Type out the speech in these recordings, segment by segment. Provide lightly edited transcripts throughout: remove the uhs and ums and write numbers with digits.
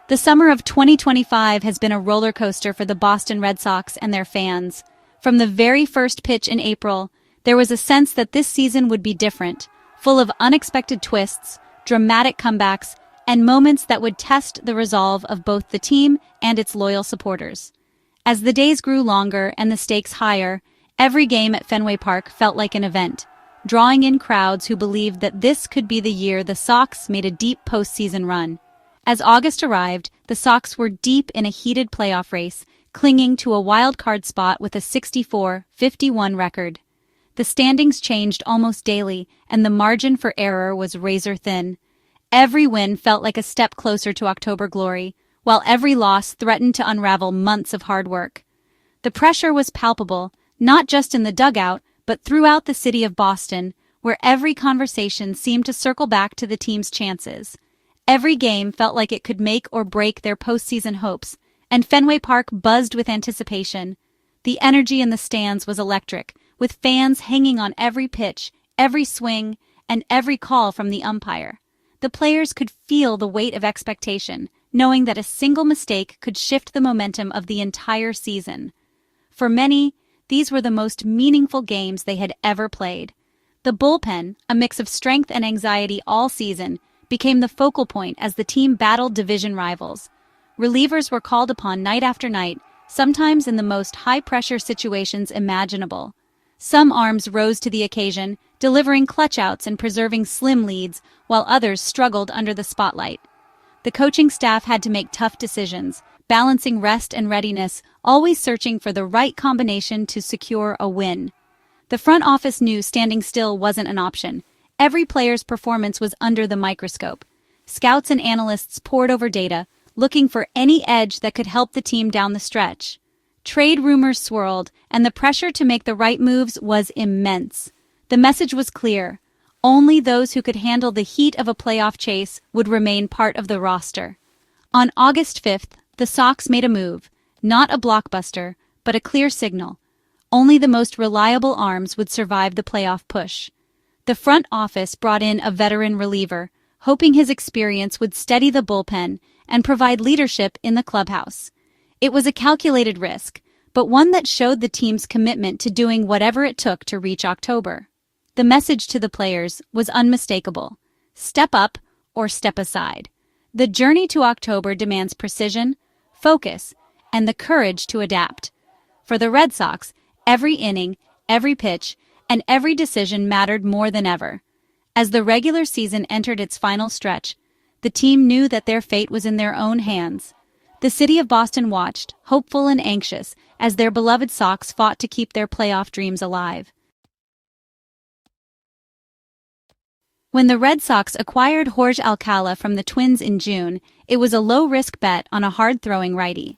The summer of 2025 has been a roller coaster for the Boston Red Sox and their fans. From the very first pitch in April, there was a sense that this season would be different, full of unexpected twists, dramatic comebacks, and moments that would test the resolve of both the team and its loyal supporters. As the days grew longer and the stakes higher, every game at Fenway Park felt like an event, drawing in crowds who believed that this could be the year the Sox made a deep postseason run. As August arrived, the Sox were deep in a heated playoff race, clinging to a wild-card spot with a 64-51 record. The standings changed almost daily, and the margin for error was razor-thin. Every win felt like a step closer to October glory, while every loss threatened to unravel months of hard work. The pressure was palpable, not just in the dugout, but throughout the city of Boston, where every conversation seemed to circle back to the team's chances. Every game felt like it could make or break their postseason hopes, and Fenway Park buzzed with anticipation. The energy in the stands was electric, with fans hanging on every pitch, every swing, and every call from the umpire. The players could feel the weight of expectation, knowing that a single mistake could shift the momentum of the entire season. For many, these were the most meaningful games they had ever played. The bullpen, a mix of strength and anxiety all season, became the focal point as the team battled division rivals. Relievers were called upon night after night, sometimes in the most high-pressure situations imaginable. Some arms rose to the occasion, delivering clutch-outs and preserving slim leads, while others struggled under the spotlight. The coaching staff had to make tough decisions, balancing rest and readiness, always searching for the right combination to secure a win. The front office knew standing still wasn't an option. Every player's performance was under the microscope. Scouts and analysts pored over data, looking for any edge that could help the team down the stretch. Trade rumors swirled, and the pressure to make the right moves was immense. The message was clear. Only those who could handle the heat of a playoff chase would remain part of the roster. On August 5th, the Sox made a move, not a blockbuster, but a clear signal. Only the most reliable arms would survive the playoff push. The front office brought in a veteran reliever, hoping his experience would steady the bullpen and provide leadership in the clubhouse. It was a calculated risk, but one that showed the team's commitment to doing whatever it took to reach October. The message to the players was unmistakable. Step up or step aside. The journey to October demands precision, focus, and the courage to adapt. For the Red Sox, every inning, every pitch, and every decision mattered more than ever. As the regular season entered its final stretch, the team knew that their fate was in their own hands. The city of Boston watched, hopeful and anxious, as their beloved Sox fought to keep their playoff dreams alive. When the Red Sox acquired Jorge Alcala from the Twins in June, it was a low-risk bet on a hard-throwing righty.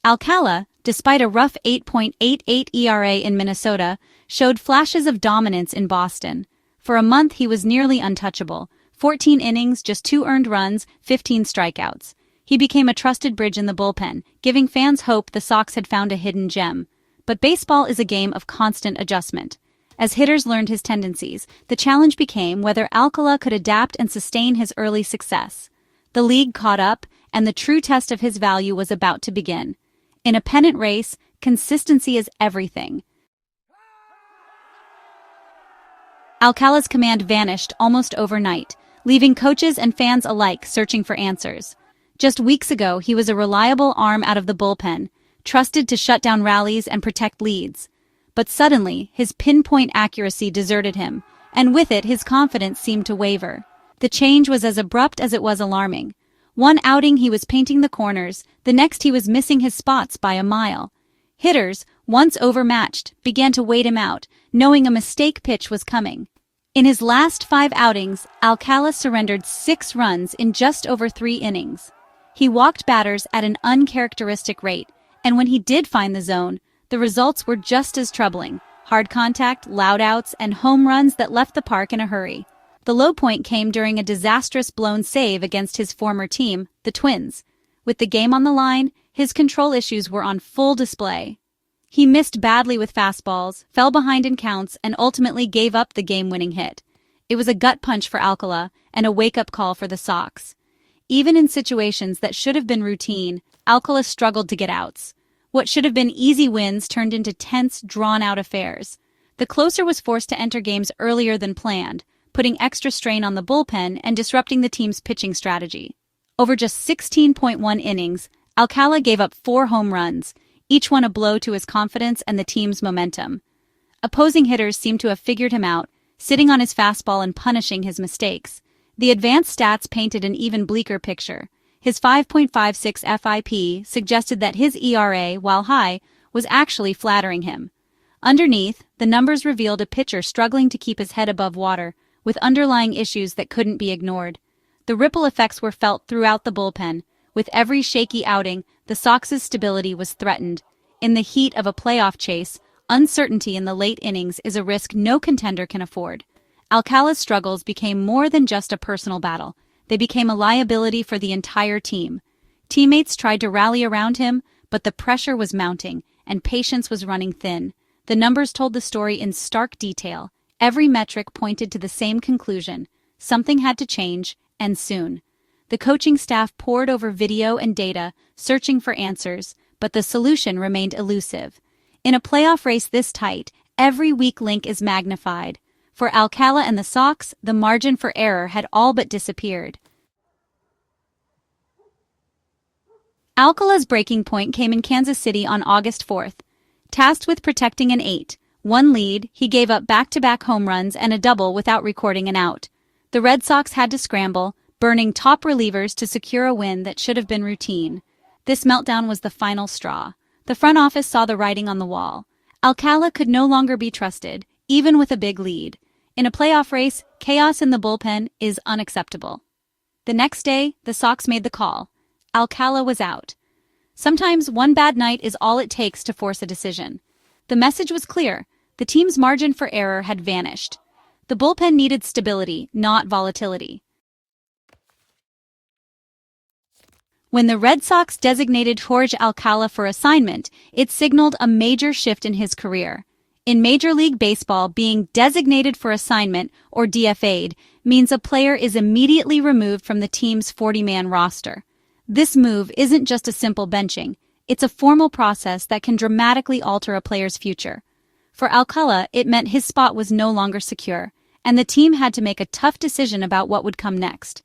Alcala, despite a rough 8.88 ERA in Minnesota, showed flashes of dominance in Boston. For a month he was nearly untouchable. 14 innings, just 2 earned runs, 15 strikeouts. He became a trusted bridge in the bullpen, giving fans hope the Sox had found a hidden gem. But baseball is a game of constant adjustment. As hitters learned his tendencies, the challenge became whether Alcala could adapt and sustain his early success. The league caught up, and the true test of his value was about to begin. In a pennant race, consistency is everything. Alcala's command vanished almost overnight, leaving coaches and fans alike searching for answers. Just weeks ago, he was a reliable arm out of the bullpen, trusted to shut down rallies and protect leads. But suddenly, his pinpoint accuracy deserted him, and with it his confidence seemed to waver. The change was as abrupt as it was alarming. One outing he was painting the corners, the next he was missing his spots by a mile. Hitters, once overmatched, began to wait him out, knowing a mistake pitch was coming. In his last 5 outings, Alcala surrendered 6 runs in just over 3 innings. He walked batters at an uncharacteristic rate, and when he did find the zone, the results were just as troubling: hard contact, loud outs, and home runs that left the park in a hurry. The low point came during a disastrous blown save against his former team, the Twins. With the game on the line, his control issues were on full display. He missed badly with fastballs, fell behind in counts, and ultimately gave up the game-winning hit. It was a gut punch for Alcala and a wake-up call for the Sox. Even in situations that should have been routine, Alcala struggled to get outs. What should have been easy wins turned into tense, drawn-out affairs. The closer was forced to enter games earlier than planned, putting extra strain on the bullpen and disrupting the team's pitching strategy. Over just 16.1 innings, Alcala gave up 4 home runs, each one a blow to his confidence and the team's momentum. Opposing hitters seemed to have figured him out, sitting on his fastball and punishing his mistakes. The advanced stats painted an even bleaker picture. His 5.56 FIP suggested that his ERA, while high, was actually flattering him. Underneath, the numbers revealed a pitcher struggling to keep his head above water, with underlying issues that couldn't be ignored. The ripple effects were felt throughout the bullpen. With every shaky outing, the Sox's stability was threatened. In the heat of a playoff chase, uncertainty in the late innings is a risk no contender can afford. Alcala's struggles became more than just a personal battle. They became a liability for the entire team. Teammates tried to rally around him, but the pressure was mounting, and patience was running thin. The numbers told the story in stark detail. Every metric pointed to the same conclusion. Something had to change, and soon. The coaching staff pored over video and data, searching for answers, but the solution remained elusive. In a playoff race this tight, every weak link is magnified. For Alcala and the Sox, the margin for error had all but disappeared. Alcala's breaking point came in Kansas City on August 4th. Tasked with protecting an 8-1 lead, he gave up back-to-back home runs and a double without recording an out. The Red Sox had to scramble, burning top relievers to secure a win that should have been routine. This meltdown was the final straw. The front office saw the writing on the wall. Alcala could no longer be trusted, even with a big lead. In a playoff race, chaos in the bullpen is unacceptable. The next day, the Sox made the call. Alcala was out. Sometimes one bad night is all it takes to force a decision. The message was clear. The team's margin for error had vanished. The bullpen needed stability, not volatility. When the Red Sox designated Jorge Alcala for assignment, it signaled a major shift in his career. In Major League Baseball, being designated for assignment, or DFA'd, means a player is immediately removed from the team's 40-man roster. This move isn't just a simple benching. It's a formal process that can dramatically alter a player's future. For Alcala, it meant his spot was no longer secure, and the team had to make a tough decision about what would come next.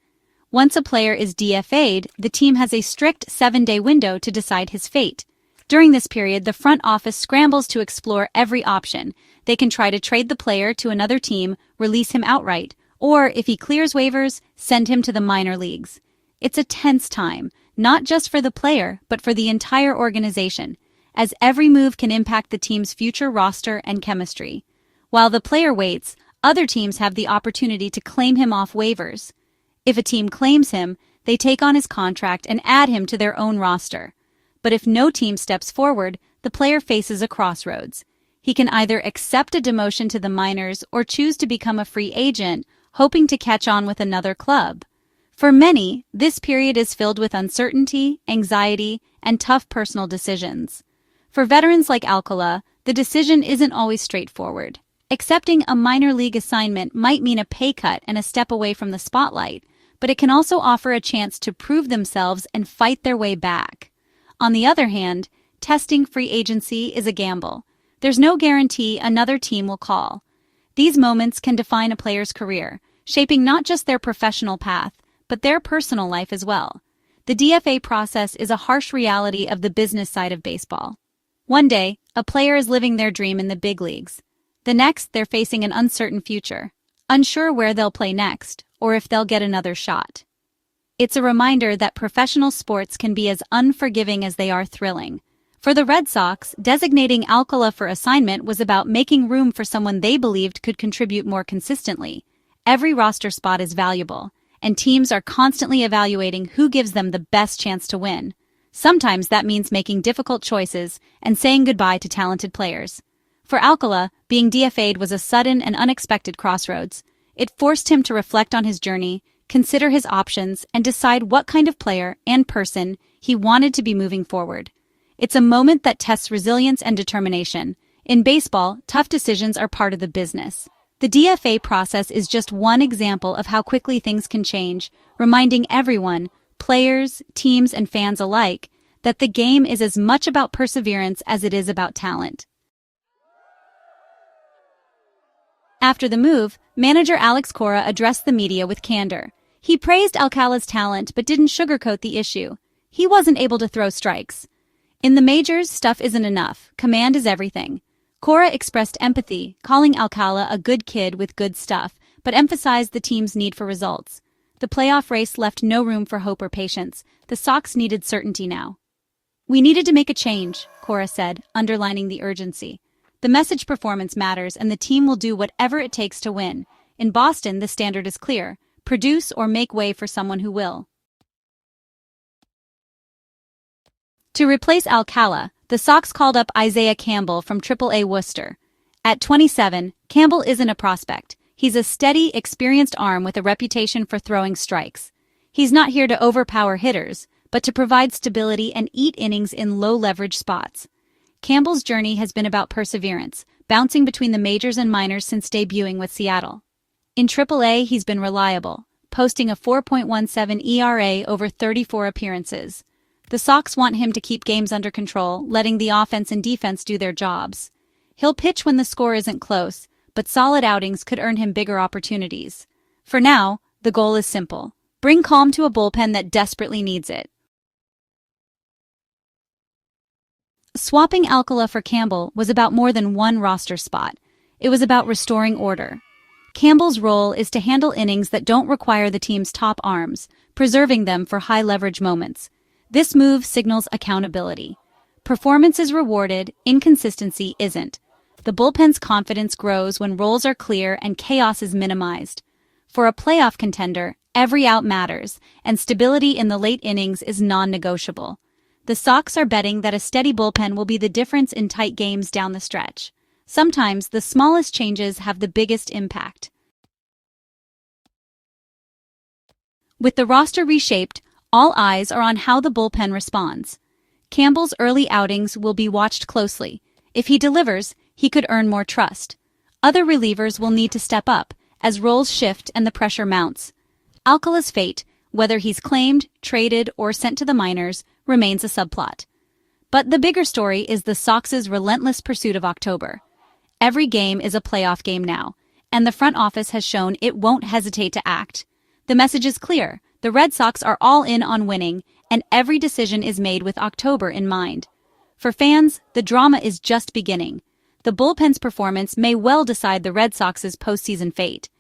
Once a player is DFA'd, the team has a strict 7-day window to decide his fate. During this period, the front office scrambles to explore every option. They can try to trade the player to another team, release him outright, or, if he clears waivers, send him to the minor leagues. It's a tense time, not just for the player, but for the entire organization, as every move can impact the team's future roster and chemistry. While the player waits, other teams have the opportunity to claim him off waivers. If a team claims him, they take on his contract and add him to their own roster. But if no team steps forward, the player faces a crossroads. He can either accept a demotion to the minors or choose to become a free agent, hoping to catch on with another club. For many, this period is filled with uncertainty, anxiety, and tough personal decisions. For veterans like Alcala, the decision isn't always straightforward. Accepting a minor league assignment might mean a pay cut and a step away from the spotlight, but it can also offer a chance to prove themselves and fight their way back. On the other hand, testing free agency is a gamble. There's no guarantee another team will call. These moments can define a player's career, shaping not just their professional path, but their personal life as well. The DFA process is a harsh reality of the business side of baseball. One day, a player is living their dream in the big leagues. The next, they're facing an uncertain future, unsure where they'll play next, or if they'll get another shot. It's a reminder that professional sports can be as unforgiving as they are thrilling. For the Red Sox, designating Alcala for assignment was about making room for someone they believed could contribute more consistently. Every roster spot is valuable, and teams are constantly evaluating who gives them the best chance to win. Sometimes that means making difficult choices and saying goodbye to talented players. For Alcala, being DFA'd was a sudden and unexpected crossroads. It forced him to reflect on his journey, consider his options, and decide what kind of player and person he wanted to be moving forward. It's a moment that tests resilience and determination. In baseball, tough decisions are part of the business. The DFA process is just one example of how quickly things can change, reminding everyone, players, teams, and fans alike, that the game is as much about perseverance as it is about talent. After the move, manager Alex Cora addressed the media with candor. He praised Alcala's talent but didn't sugarcoat the issue. He wasn't able to throw strikes. In the majors, stuff isn't enough. Command is everything. Cora expressed empathy, calling Alcala a good kid with good stuff, but emphasized the team's need for results. The playoff race left no room for hope or patience. The Sox needed certainty now. "We needed to make a change," Cora said, underlining the urgency. "The message performance matters, and the team will do whatever it takes to win. In Boston, the standard is clear: produce or make way for someone who will." To replace Alcala, the Sox called up IsaiahCampbell from AAA Worcester. At 27, Campbell isn't a prospect. He's a steady, experienced arm with a reputation for throwing strikes. He's not here to overpower hitters, but to provide stability and eat innings in low-leverage spots. Campbell's journey has been about perseverance, bouncing between the majors and minors since debuting with Seattle. In AAA, he's been reliable, posting a 4.17 ERA over 34 appearances. The Sox want him to keep games under control, letting the offense and defense do their jobs. He'll pitch when the score isn't close, but solid outings could earn him bigger opportunities. For now, the goal is simple: bring calm to a bullpen that desperately needs it. Swapping Alcala for Campbell was about more than one roster spot. It was about restoring order. Campbell's role is to handle innings that don't require the team's top arms, preserving them for high-leverage moments. This move signals accountability. Performance is rewarded, inconsistency isn't. The bullpen's confidence grows when roles are clear and chaos is minimized. For a playoff contender, every out matters, and stability in the late innings is non-negotiable. The Sox are betting that a steady bullpen will be the difference in tight games down the stretch. Sometimes the smallest changes have the biggest impact. With the roster reshaped, all eyes are on how the bullpen responds. Campbell's early outings will be watched closely. If he delivers, he could earn more trust. Other relievers will need to step up as roles shift and the pressure mounts. Alcala's fate, whether he's claimed, traded, or sent to the minors, remains a subplot. But the bigger story is the Sox's relentless pursuit of October. Every game is a playoff game now, and the front office has shown it won't hesitate to act. The message is clear: the Red Sox are all in on winning, and every decision is made with October in mind. For fans, the drama is just beginning. The bullpen's performance may well decide the Red Sox's postseason fate.